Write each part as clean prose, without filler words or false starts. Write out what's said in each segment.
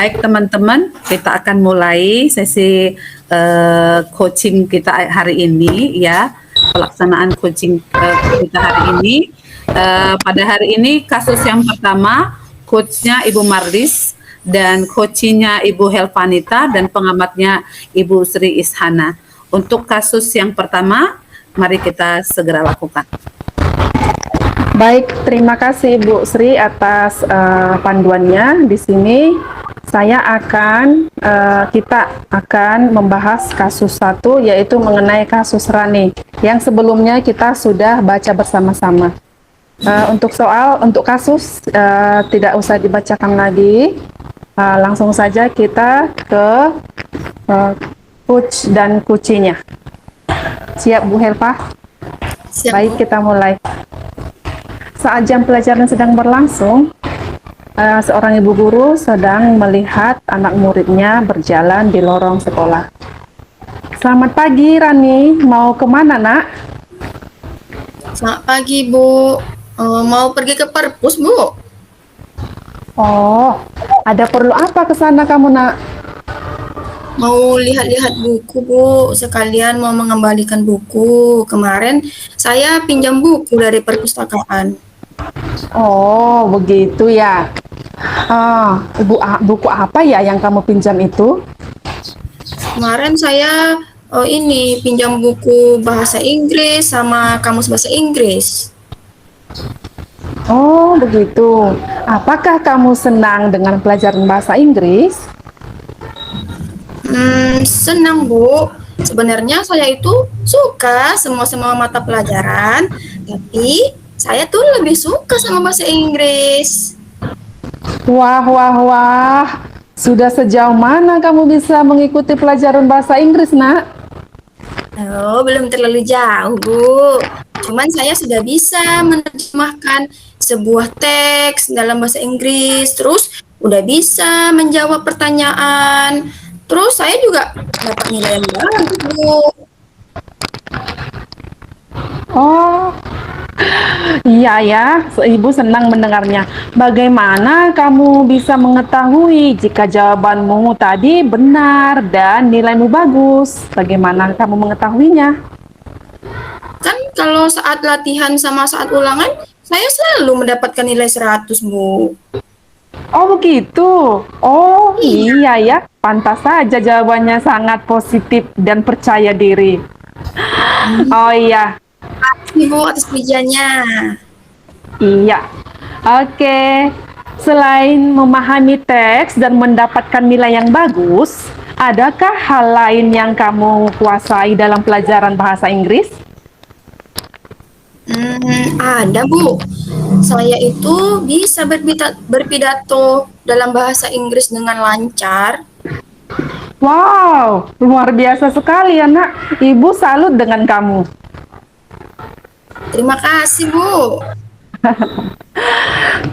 Baik teman-teman, kita akan mulai sesi coaching kita hari ini ya. Pelaksanaan coaching kita hari ini. Pada hari ini kasus yang pertama, coachnya Ibu Marlis dan coachingnya Ibu Helvanita dan pengamatnya Ibu Sri Ishana. Untuk kasus yang pertama, mari kita segera lakukan. Baik, terima kasih Bu Sri atas panduannya. Di sini kita akan membahas kasus satu, yaitu mengenai kasus Rani yang sebelumnya kita sudah baca bersama-sama. Untuk kasus tidak usah dibacakan lagi, langsung saja kita ke coach dan kucinya. Siap Bu Helva? Siap, Baik, Bu. kita mulai. Saat jam pelajaran sedang berlangsung, seorang ibu guru sedang melihat anak muridnya berjalan di lorong sekolah. Selamat pagi, Rani. Mau kemana, nak? Selamat pagi, Bu. Mau pergi ke perpus, Bu? Oh, ada perlu apa ke sana kamu, nak? Mau lihat-lihat buku, Bu. Sekalian mau mengembalikan buku. Kemarin saya pinjam buku dari perpustakaan. Oh, begitu ya. Buku apa ya yang kamu pinjam itu? Kemarin saya pinjam buku bahasa Inggris sama kamus bahasa Inggris. Oh, begitu. Apakah kamu senang dengan pelajaran bahasa Inggris? Senang, Bu. Sebenarnya saya itu suka semua mata pelajaran, tapi saya tuh lebih suka sama bahasa Inggris. Wah, wah, wah. Sudah sejauh mana kamu bisa mengikuti pelajaran bahasa Inggris, nak? Oh, belum terlalu jauh, Bu. Cuman saya sudah bisa menerjemahkan sebuah teks dalam bahasa Inggris, terus udah bisa menjawab pertanyaan. Terus saya juga dapat nilai yang bagus, Bu. Oh, iya ya, Ibu senang mendengarnya. Bagaimana kamu bisa mengetahui jika jawabanmu tadi benar dan nilaimu bagus? Bagaimana kamu mengetahuinya? Kan kalau saat latihan sama saat ulangan, saya selalu mendapatkan nilai 100, Bu. Oh begitu. Oh Iya, iya ya, pantas saja jawabannya sangat positif dan percaya diri. Oh iya, Ibu atas pujiannya. iya. Oke. Selain memahami teks dan mendapatkan nilai yang bagus, adakah hal lain yang kamu kuasai dalam pelajaran bahasa Inggris? Ada, Bu. Saya itu bisa berpidato dalam bahasa Inggris dengan lancar. Wow, luar biasa sekali ya, Nak. Ibu salut dengan kamu. Terima kasih, Bu.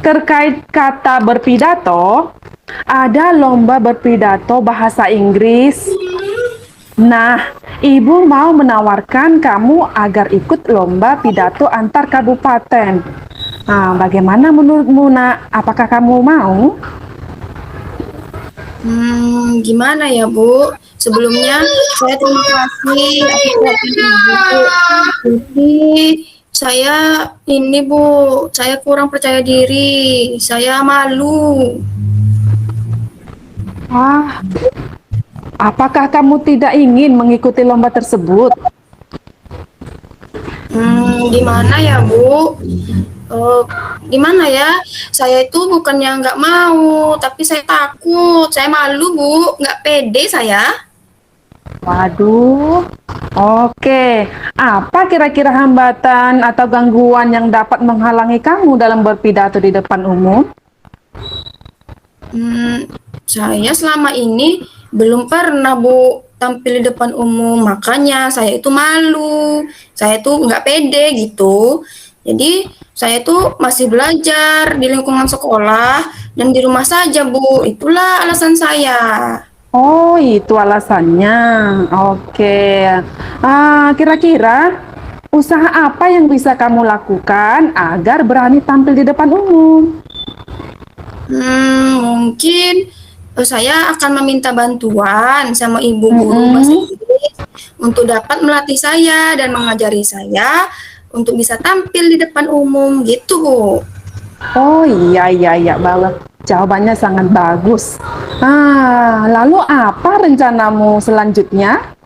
Terkait kata berpidato, ada lomba berpidato bahasa Inggris. Nah, Ibu mau menawarkan kamu agar ikut lomba pidato antar kabupaten. Nah, bagaimana menurutmu, Nak? Apakah kamu mau? Gimana ya, Bu? Sebelumnya saya terima kasih atas perhatian Ibu. Tapi saya Bu, saya kurang percaya diri. Saya malu. Wah, apakah kamu tidak ingin mengikuti lomba tersebut? Gimana ya, Bu? Eh, Gimana ya? Saya itu bukannya nggak mau, tapi saya takut. Saya malu, Bu. Nggak pede saya. Waduh, oke. Apa kira-kira hambatan atau gangguan yang dapat menghalangi kamu dalam berpidato di depan umum? Hmm, saya selama ini belum pernah, Bu, tampil di depan umum. Makanya saya itu malu. Saya itu nggak pede gitu. Jadi saya itu masih belajar di lingkungan sekolah dan di rumah saja, Bu. Itulah alasan saya. Oh, itu alasannya. Oke. Kira-kira usaha apa yang bisa kamu lakukan agar berani tampil di depan umum? Mungkin saya akan meminta bantuan sama ibu guru bahasa Mm-mm. Inggris untuk dapat melatih saya dan mengajari saya untuk bisa tampil di depan umum gitu, Bu. Oh iya iya iya banget. Jawabannya sangat bagus. Lalu apa rencanamu selanjutnya?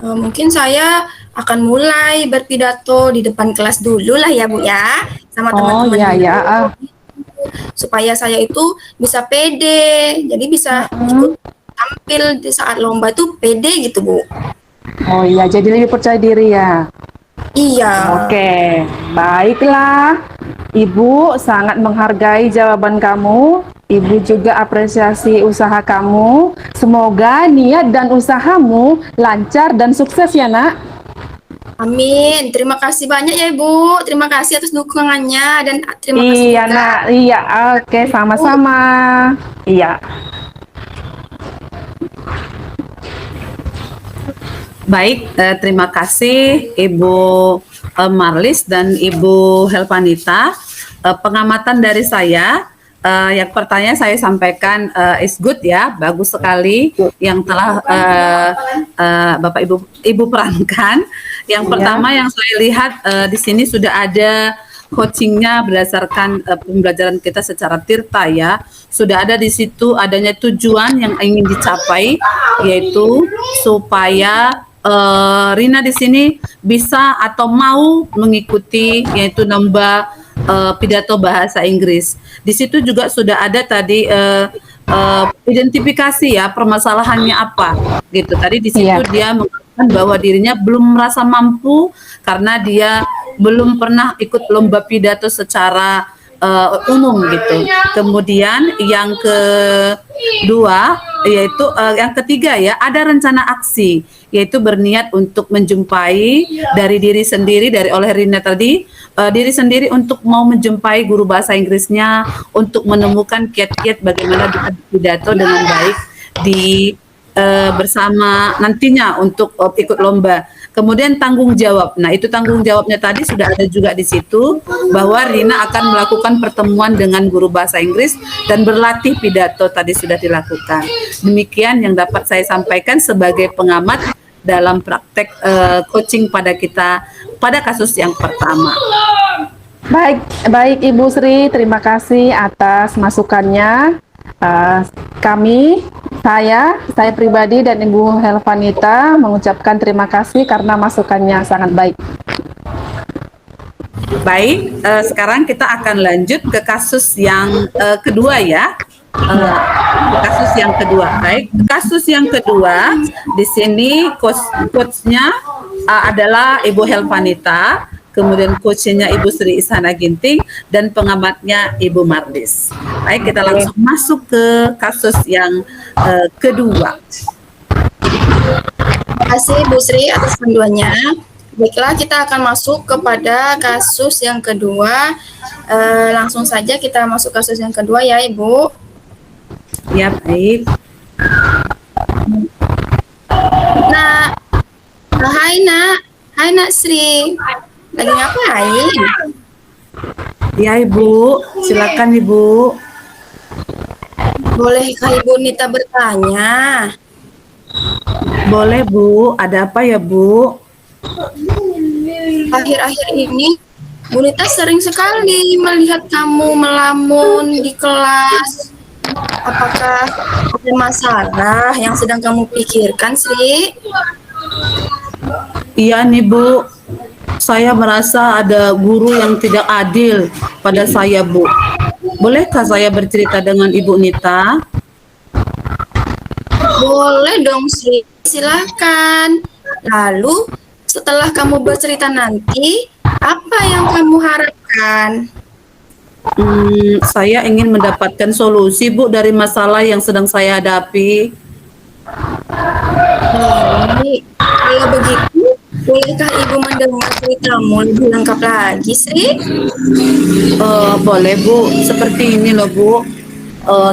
Mungkin saya akan mulai berpidato di depan kelas dulu lah ya, Bu ya, sama Oh teman-teman iya iya. dulu supaya saya itu bisa pede. Jadi bisa ikut Mm. tampil di saat lomba tuh pede gitu, Bu. Oh iya, jadi lebih percaya diri ya. Iya. Oke, baiklah. Ibu sangat menghargai jawaban kamu. Ibu juga apresiasi usaha kamu. Semoga niat dan usahamu lancar dan sukses ya, Nak. Amin. Terima kasih banyak ya, Ibu. Terima kasih atas dukungannya dan terima kasih Iya, juga Nak. Iya, oke, Bu. sama-sama. Iya. Baik, terima kasih Ibu Marlis dan Ibu Helvanita. Pengamatan dari saya, yang pertanyaan saya sampaikan is good ya, bagus sekali yang telah Bapak Ibu perankan. Yang Iya. pertama yang saya lihat di sini sudah ada coachingnya berdasarkan pembelajaran kita secara tirta ya. Sudah ada di situ adanya tujuan yang ingin dicapai, yaitu supaya Rina di sini bisa atau mau mengikuti yaitu lomba pidato bahasa Inggris. Di situ juga sudah ada tadi identifikasi ya permasalahannya apa gitu. Tadi di situ Iya. dia mengatakan bahwa dirinya belum merasa mampu karena dia belum pernah ikut lomba pidato secara umum gitu. Kemudian yang kedua yaitu yang ketiga ya, ada rencana aksi yaitu berniat untuk menjumpai dari diri sendiri, dari oleh Rina tadi, diri sendiri untuk mau menjumpai guru bahasa Inggrisnya untuk menemukan kiat-kiat bagaimana pidato dengan baik di bersama nantinya untuk ikut lomba. Kemudian tanggung jawab. Nah, itu tanggung jawabnya tadi sudah ada juga di situ bahwa Rina akan melakukan pertemuan dengan guru bahasa Inggris dan berlatih pidato tadi sudah dilakukan. Demikian yang dapat saya sampaikan sebagai pengamat dalam praktek coaching pada kita pada kasus yang pertama. Baik, baik Ibu Sri, terima kasih atas masukannya. Saya pribadi dan Ibu Helvanita mengucapkan terima kasih karena masukannya sangat baik. Baik, sekarang kita akan lanjut ke kasus yang kedua ya. Kasus yang kedua, baik. Kasus yang kedua di sini coachnya adalah Ibu Helvanita, kemudian coachnya Ibu Sri Isana Ginting dan pengamatnya Ibu Marlis. Baik, kita langsung masuk ke kasus yang kedua. Terima kasih Bu Sri atas panduannya. Baiklah, kita akan masuk kepada kasus yang kedua. Langsung saja kita masuk kasus yang kedua ya, Ibu. Ya, baik. Nah, hai Nak Sri. Lagi ngapain? Ya, Ibu, silakan Ibu. Bolehkah Ibu Nita bertanya? Boleh, Bu. Ada apa ya, Bu? Akhir-akhir ini Bu Nita sering sekali melihat kamu melamun di kelas. Apakah ada masalah yang sedang kamu pikirkan, Sri? Iya nih, Bu. Saya merasa ada guru yang tidak adil pada saya, Bu. Bolehkah saya bercerita dengan Ibu Nita? Boleh dong, Sri. Silahkan. Lalu, setelah kamu bercerita nanti, apa yang kamu harapkan? Saya ingin mendapatkan solusi, Bu, dari masalah yang sedang saya hadapi. Baik. Kalau begitu, bolehkah Ibu mendengar ceritamu lebih lengkap lagi, Sri? Boleh, Bu. Seperti ini loh, Bu.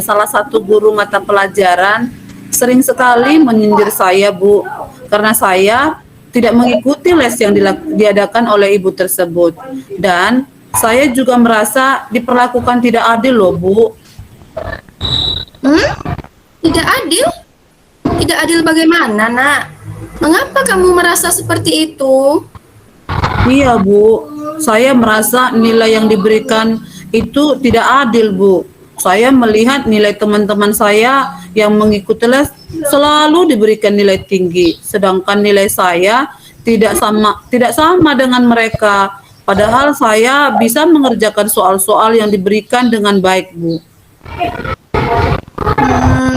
Salah satu guru mata pelajaran sering sekali menyindir saya, Bu, karena saya tidak mengikuti les yang diadakan oleh ibu tersebut. Dan saya juga merasa diperlakukan tidak adil loh, Bu. Hmm? Tidak adil? Tidak adil bagaimana, Nak? Mengapa kamu merasa seperti itu? Iya, Bu. Saya merasa nilai yang diberikan itu tidak adil, Bu. Saya melihat nilai teman-teman saya yang mengikuti les selalu diberikan nilai tinggi, sedangkan nilai saya tidak sama dengan mereka. Padahal saya bisa mengerjakan soal-soal yang diberikan dengan baik, Bu.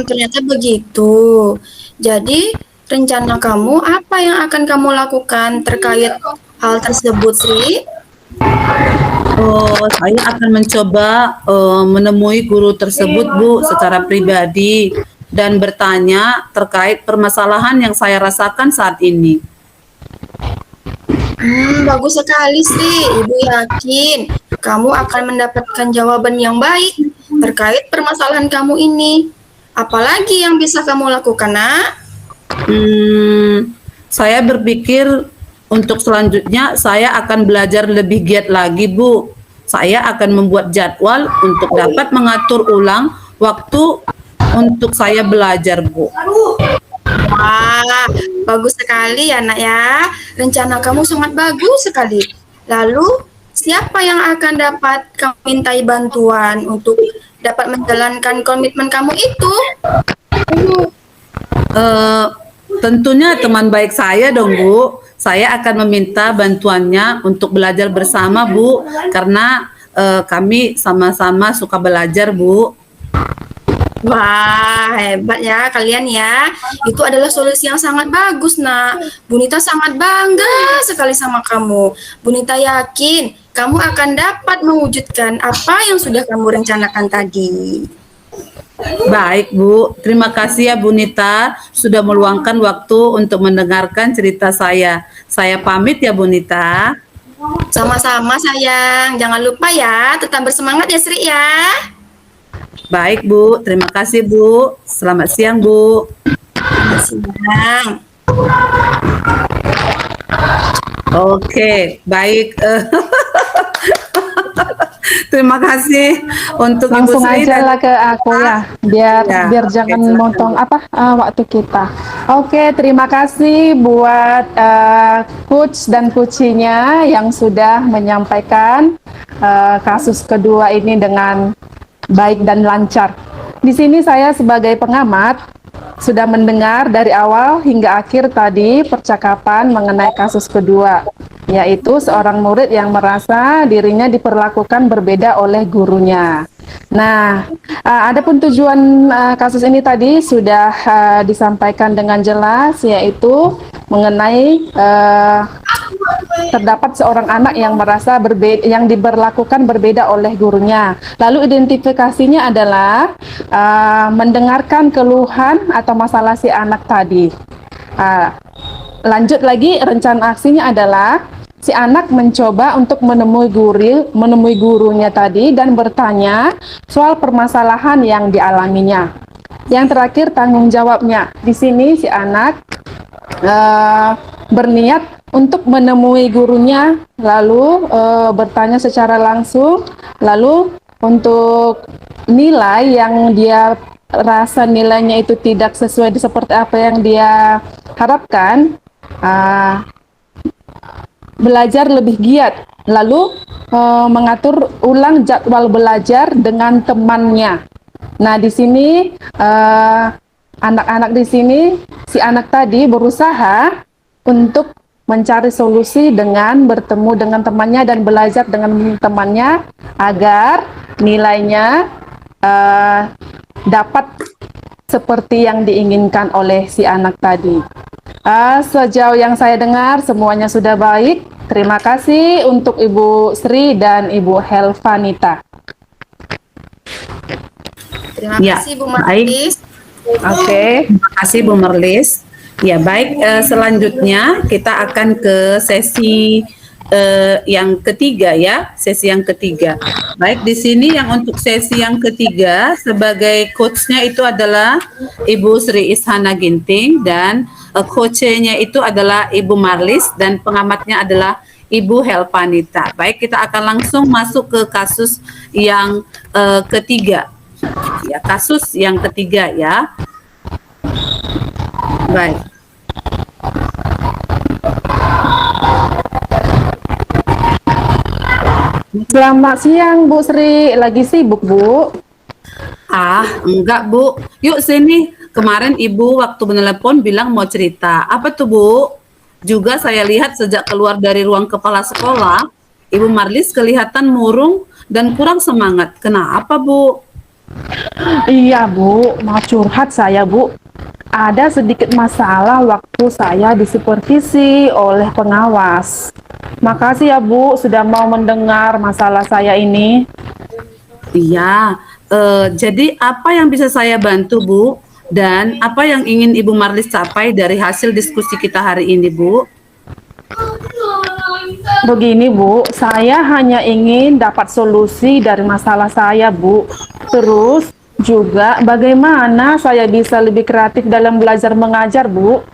Ternyata begitu. Jadi, rencana kamu apa yang akan kamu lakukan terkait hal tersebut, Sri? Saya akan mencoba menemui guru tersebut, Bu, secara pribadi dan bertanya terkait permasalahan yang saya rasakan saat ini. Bagus sekali, Sri. Ibu yakin kamu akan mendapatkan jawaban yang baik terkait permasalahan kamu ini. Apalagi yang bisa kamu lakukan, Nak? Saya berpikir untuk selanjutnya saya akan belajar lebih giat lagi, Bu. Saya akan membuat jadwal untuk dapat mengatur ulang waktu untuk saya belajar, Bu. Wah, bagus sekali ya, Nak ya. Rencana kamu sangat bagus sekali. Lalu, siapa yang akan dapat kamu mintai bantuan untuk dapat menjalankan komitmen kamu itu? Eh, Tentunya teman baik saya dong, Bu. Saya akan meminta bantuannya untuk belajar bersama, Bu, karena kami sama-sama suka belajar, Bu. Wah, hebat ya kalian ya. Itu adalah solusi yang sangat bagus, Nak. Bunita sangat bangga sekali sama kamu. Bunita yakin kamu akan dapat mewujudkan apa yang sudah kamu rencanakan tadi. Baik, Bu. Terima kasih ya, Bu Nita, sudah meluangkan waktu untuk mendengarkan cerita saya. Saya pamit ya, Bu Nita. Sama-sama sayang. Jangan lupa ya, tetap bersemangat ya Sri ya. Baik, Bu. Terima kasih, Bu. Selamat siang, Bu. Selamat siang. Oke, baik. Terima kasih untuk Ibu Langsung Sri aja dan lah ke aku ya, biar Ya, biar oke, jangan silakan, motong Bu. waktu kita. Oke, terima kasih buat coach dan coachinya yang sudah menyampaikan kasus kedua ini dengan baik dan lancar. Di sini saya sebagai pengamat sudah mendengar dari awal hingga akhir tadi percakapan mengenai kasus kedua, yaitu seorang murid yang merasa dirinya diperlakukan berbeda oleh gurunya. Nah, adapun tujuan kasus ini tadi sudah disampaikan dengan jelas, yaitu mengenai terdapat seorang anak yang merasa berbeda, yang diberlakukan berbeda oleh gurunya. Lalu identifikasinya adalah mendengarkan keluhan atau masalah si anak tadi. Lanjut lagi, rencana aksinya adalah si anak mencoba untuk menemui gurunya tadi dan bertanya soal permasalahan yang dialaminya. Yang terakhir, tanggung jawabnya. Di sini si anak berniat untuk menemui gurunya, lalu bertanya secara langsung, lalu untuk nilai yang dia rasa nilainya itu tidak sesuai seperti apa yang dia harapkan, belajar lebih giat, lalu mengatur ulang jadwal belajar dengan temannya. Nah, di sini anak-anak di sini, si anak tadi berusaha untuk mencari solusi dengan bertemu dengan temannya dan belajar dengan temannya agar nilainya dapat seperti yang diinginkan oleh si anak tadi. Sejauh yang saya dengar semuanya sudah baik. Terima kasih untuk Ibu Sri dan Ibu Helvanita. Terima Ya, kasih Bu baik. Marlis. Oke, terima kasih Bu Merlis. Ya, baik, selanjutnya kita akan ke sesi yang ketiga ya, sesi yang ketiga. Baik, di sini yang untuk sesi yang ketiga sebagai coachnya itu adalah Ibu Sri Ishana Ginting dan coachnya itu adalah Ibu Marlis dan pengamatnya adalah Ibu Helvanita. Baik, kita akan langsung masuk ke kasus yang ketiga. Ya, kasus yang ketiga ya. Baik. Selamat siang Bu Sri, lagi sibuk Bu? Ah, enggak Bu. Yuk sini. Kemarin Ibu waktu menelepon bilang mau cerita. Apa tuh Bu? Juga saya lihat sejak keluar dari ruang kepala sekolah, Ibu Marlis kelihatan murung dan kurang semangat. Kenapa Bu? Iya Bu, mau curhat saya Bu. Ada sedikit masalah waktu saya disupervisi oleh pengawas. Makasih ya Bu sudah mau mendengar masalah saya ini. Iya, jadi apa yang bisa saya bantu Bu? Dan apa yang ingin Ibu Marlis capai dari hasil diskusi kita hari ini Bu? Begini Bu, saya hanya ingin dapat solusi dari masalah saya Bu. Terus juga bagaimana saya bisa lebih kreatif dalam belajar mengajar Bu.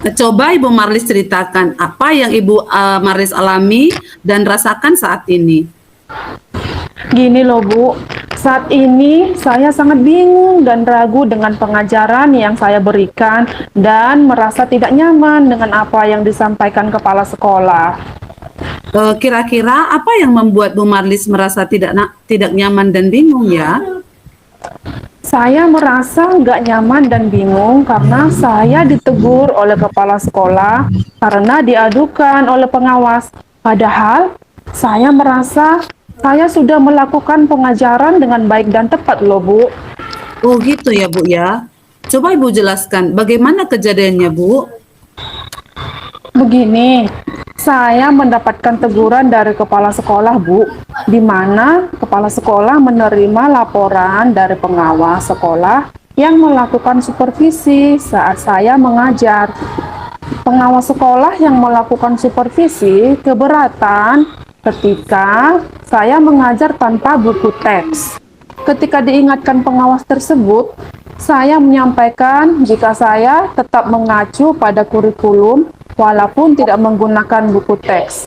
Coba Ibu Marlis ceritakan apa yang Ibu Marlis alami dan rasakan saat ini. Gini loh Bu, saat ini saya sangat bingung dan ragu dengan pengajaran yang saya berikan dan merasa tidak nyaman dengan apa yang disampaikan kepala sekolah. Kira-kira apa yang membuat Bu Marlis merasa tidak nyaman dan bingung ya? Saya merasa nggak nyaman dan bingung karena saya ditegur oleh kepala sekolah karena diadukan oleh pengawas. Padahal saya merasa saya sudah melakukan pengajaran dengan baik dan tepat loh Bu. Oh gitu ya Bu ya. Coba Ibu jelaskan bagaimana kejadiannya Bu? Begini, saya mendapatkan teguran dari kepala sekolah, Bu, di mana kepala sekolah menerima laporan dari pengawas sekolah yang melakukan supervisi saat saya mengajar. Pengawas sekolah yang melakukan supervisi keberatan ketika saya mengajar tanpa buku teks. Ketika diingatkan pengawas tersebut, saya menyampaikan jika saya tetap mengacu pada kurikulum walaupun tidak menggunakan buku teks.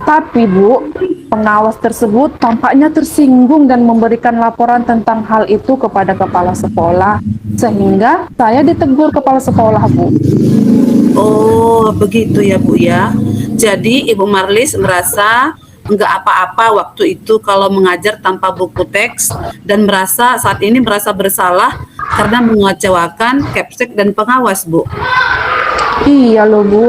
Tapi Bu, pengawas tersebut tampaknya tersinggung dan memberikan laporan tentang hal itu kepada kepala sekolah, sehingga saya ditegur kepala sekolah, Bu. Oh begitu ya Bu ya. Jadi Ibu Marlis merasa nggak apa-apa waktu itu kalau mengajar tanpa buku teks dan merasa saat ini merasa bersalah karena mengecewakan Kepsek dan pengawas Bu. Iya loh, Bu.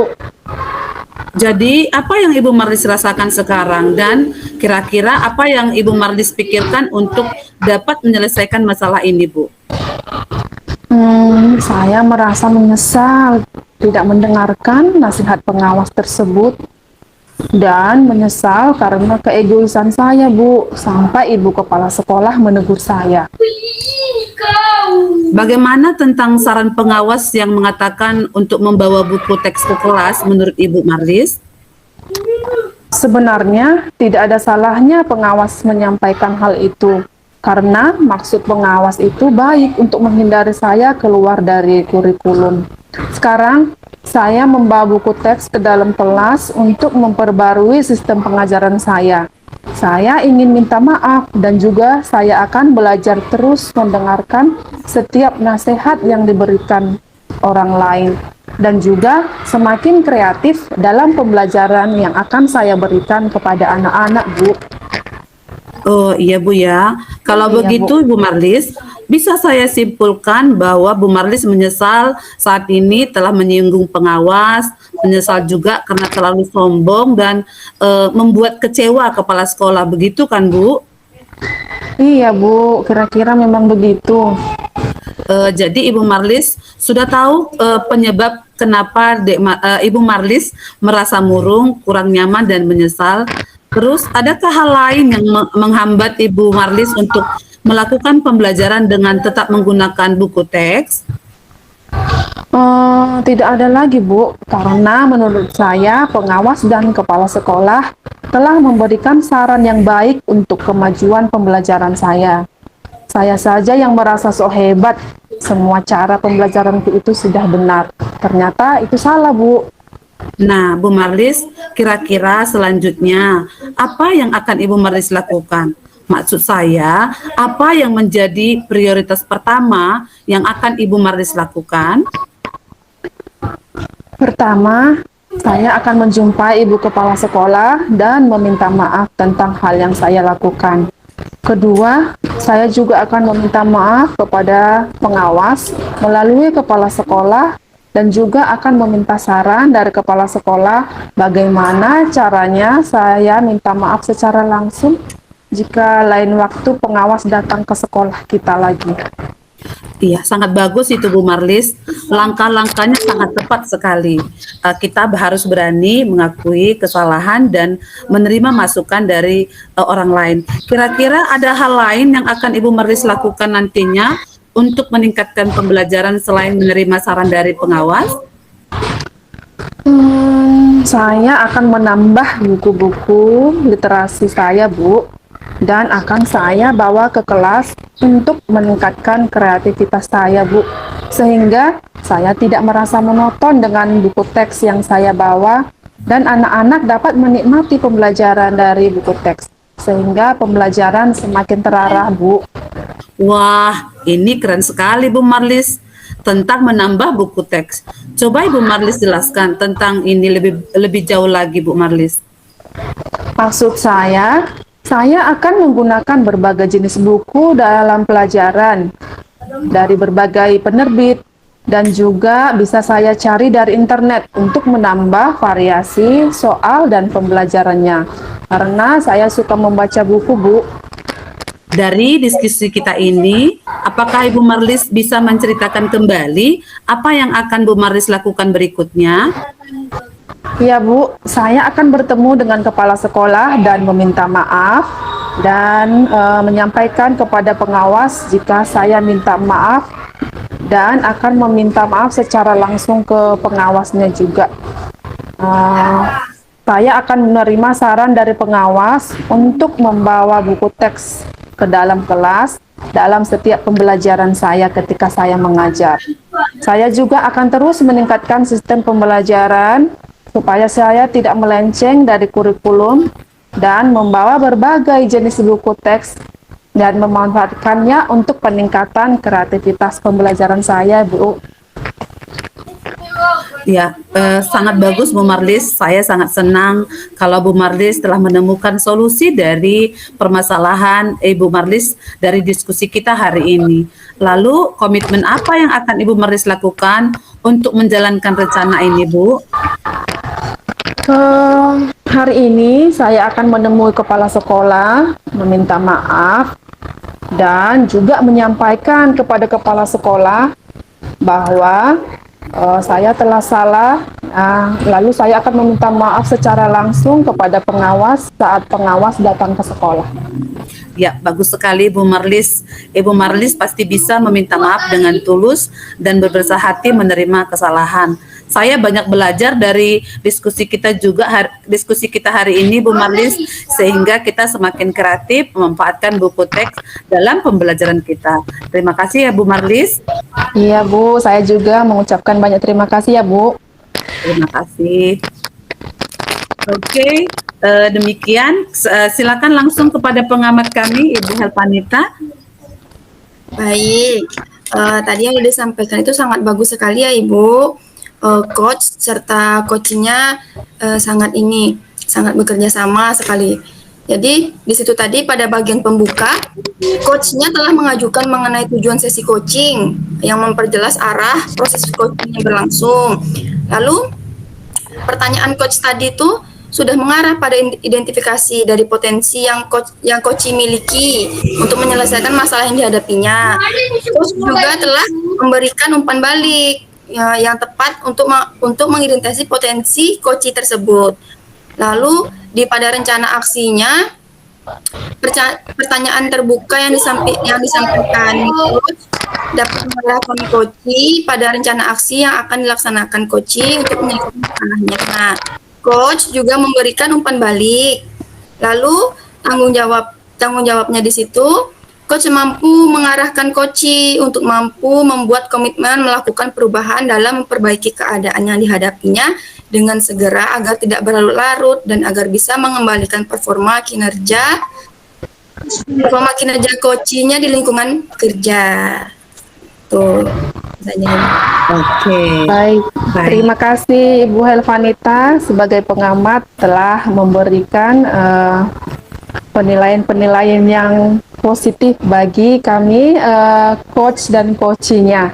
Jadi apa yang Ibu Marlis rasakan sekarang dan kira-kira apa yang Ibu Marlis pikirkan untuk dapat menyelesaikan masalah ini Bu? Saya merasa menyesal tidak mendengarkan nasihat pengawas tersebut dan menyesal karena keegoisan saya, Bu, sampai ibu kepala sekolah menegur saya. Bagaimana tentang saran pengawas yang mengatakan untuk membawa buku teks ke kelas menurut Ibu Marlis? Sebenarnya tidak ada salahnya pengawas menyampaikan hal itu, karena maksud pengawas itu baik untuk menghindari saya keluar dari kurikulum. Sekarang, saya membawa buku teks ke dalam kelas untuk memperbarui sistem pengajaran saya. Saya ingin minta maaf dan juga saya akan belajar terus mendengarkan setiap nasihat yang diberikan orang lain dan juga semakin kreatif dalam pembelajaran yang akan saya berikan kepada anak-anak, Bu. Oh iya Bu ya. Kalau Iya, begitu Bu Marlis, bisa saya simpulkan bahwa Bu Marlis menyesal saat ini telah menyinggung pengawas, menyesal juga karena terlalu sombong dan membuat kecewa kepala sekolah. Begitu kan Bu? Iya, Bu, kira-kira memang begitu. Jadi Ibu Marlis sudah tahu penyebab kenapa Ibu Marlis merasa murung, kurang nyaman dan menyesal. Terus adakah hal lain yang menghambat Ibu Marlis untuk melakukan pembelajaran dengan tetap menggunakan buku teks? Tidak ada lagi, Bu, karena menurut saya pengawas dan kepala sekolah telah memberikan saran yang baik untuk kemajuan pembelajaran saya. Saya saja yang merasa sok hebat, semua cara pembelajaranku itu sudah benar. Ternyata itu salah, Bu. Nah, Bu Marlis, kira-kira selanjutnya apa yang akan Ibu Marlis lakukan? Maksud saya, apa yang menjadi prioritas pertama yang akan Ibu Marlis lakukan? Pertama, saya akan menjumpai ibu kepala sekolah dan meminta maaf tentang hal yang saya lakukan. Kedua, saya juga akan meminta maaf kepada pengawas melalui kepala sekolah dan juga akan meminta saran dari kepala sekolah bagaimana caranya saya minta maaf secara langsung jika lain waktu pengawas datang ke sekolah kita lagi. Iya, sangat bagus itu Bu Marlis. Langkah-langkahnya sangat tepat sekali. Kita harus berani mengakui kesalahan dan menerima masukan dari orang lain. Kira-kira ada hal lain yang akan Ibu Marlis lakukan nantinya untuk meningkatkan pembelajaran selain menerima saran dari pengawas? Saya akan menambah buku-buku literasi saya, Bu, dan akan saya bawa ke kelas untuk meningkatkan kreativitas saya, Bu, sehingga saya tidak merasa monoton dengan buku teks yang saya bawa dan anak-anak dapat menikmati pembelajaran dari buku teks sehingga pembelajaran semakin terarah, Bu. Wah, ini keren sekali Bu Marlis tentang menambah buku teks. Coba Ibu Marlis jelaskan tentang ini lebih jauh lagi Bu Marlis. Maksud saya akan menggunakan berbagai jenis buku dalam pelajaran dari berbagai penerbit dan juga bisa saya cari dari internet untuk menambah variasi soal dan pembelajarannya. Karena saya suka membaca buku, Bu. Dari diskusi kita ini, apakah Ibu Marlis bisa menceritakan kembali apa yang akan Bu Marlis lakukan berikutnya? Ya, Bu, saya akan bertemu dengan kepala sekolah dan meminta maaf dan menyampaikan kepada pengawas jika saya minta maaf dan akan meminta maaf secara langsung ke pengawasnya juga. Saya akan menerima saran dari pengawas untuk membawa buku teks ke dalam kelas dalam setiap pembelajaran saya ketika saya mengajar. Saya juga akan terus meningkatkan sistem pembelajaran supaya saya tidak melenceng dari kurikulum dan membawa berbagai jenis buku teks dan memanfaatkannya untuk peningkatan kreativitas pembelajaran saya, Bu. Ya, sangat bagus Bu Marlis. Saya sangat senang kalau Bu Marlis telah menemukan solusi dari permasalahan Ibu Marlis dari diskusi kita hari ini. Lalu komitmen apa yang akan Ibu Marlis lakukan untuk menjalankan rencana ini, Bu? Hari ini saya akan menemui kepala sekolah, meminta maaf, dan juga menyampaikan kepada kepala sekolah bahwa saya telah salah. Lalu saya akan meminta maaf secara langsung kepada pengawas saat pengawas datang ke sekolah. Ya, bagus sekali Bu Marlis. Ibu Marlis pasti bisa meminta maaf dengan tulus dan berbesar hati menerima kesalahan. Saya banyak belajar dari diskusi kita hari ini Bu Marlis, sehingga kita semakin kreatif memanfaatkan buku teks dalam pembelajaran kita. Terima kasih ya Bu Marlis. Iya, Bu, saya juga mengucapkan banyak terima kasih ya, Bu. Terima kasih. Oke, demikian. Silakan langsung kepada pengamat kami, Ibu Helpanita. Baik, tadi yang sudah disampaikan itu sangat bagus sekali ya Ibu. Coach serta coachingnya sangat bekerja sama sekali. Jadi di situ tadi pada bagian pembuka, coachnya telah mengajukan mengenai tujuan sesi coaching yang memperjelas arah proses coaching yang berlangsung. Lalu pertanyaan coach tadi itu sudah mengarah pada identifikasi dari potensi yang coach miliki untuk menyelesaikan masalah yang dihadapinya. Coach juga telah memberikan umpan balik yang tepat untuk mengidentifikasi potensi coach tersebut. Lalu pada rencana aksinya, pertanyaan terbuka yang disampaikan coach dapat mengarahkan coach pada rencana aksi yang akan dilaksanakan coach untuk menyelesaikan masalahnya. Nah, coach juga memberikan umpan balik. Lalu tanggung jawabnya di situ, coach mampu mengarahkan coach untuk mampu membuat komitmen melakukan perubahan dalam memperbaiki keadaan yang dihadapinya dengan segera agar tidak berlarut-larut dan agar bisa mengembalikan performa kinerja performa kinerja coachingnya di lingkungan kerja. Tuh, misalnya ini. Oke. Baik, Baik. terima kasih Ibu Helvanita sebagai pengamat telah memberikan penilaian-penilaian yang positif bagi kami coach dan coachingnya.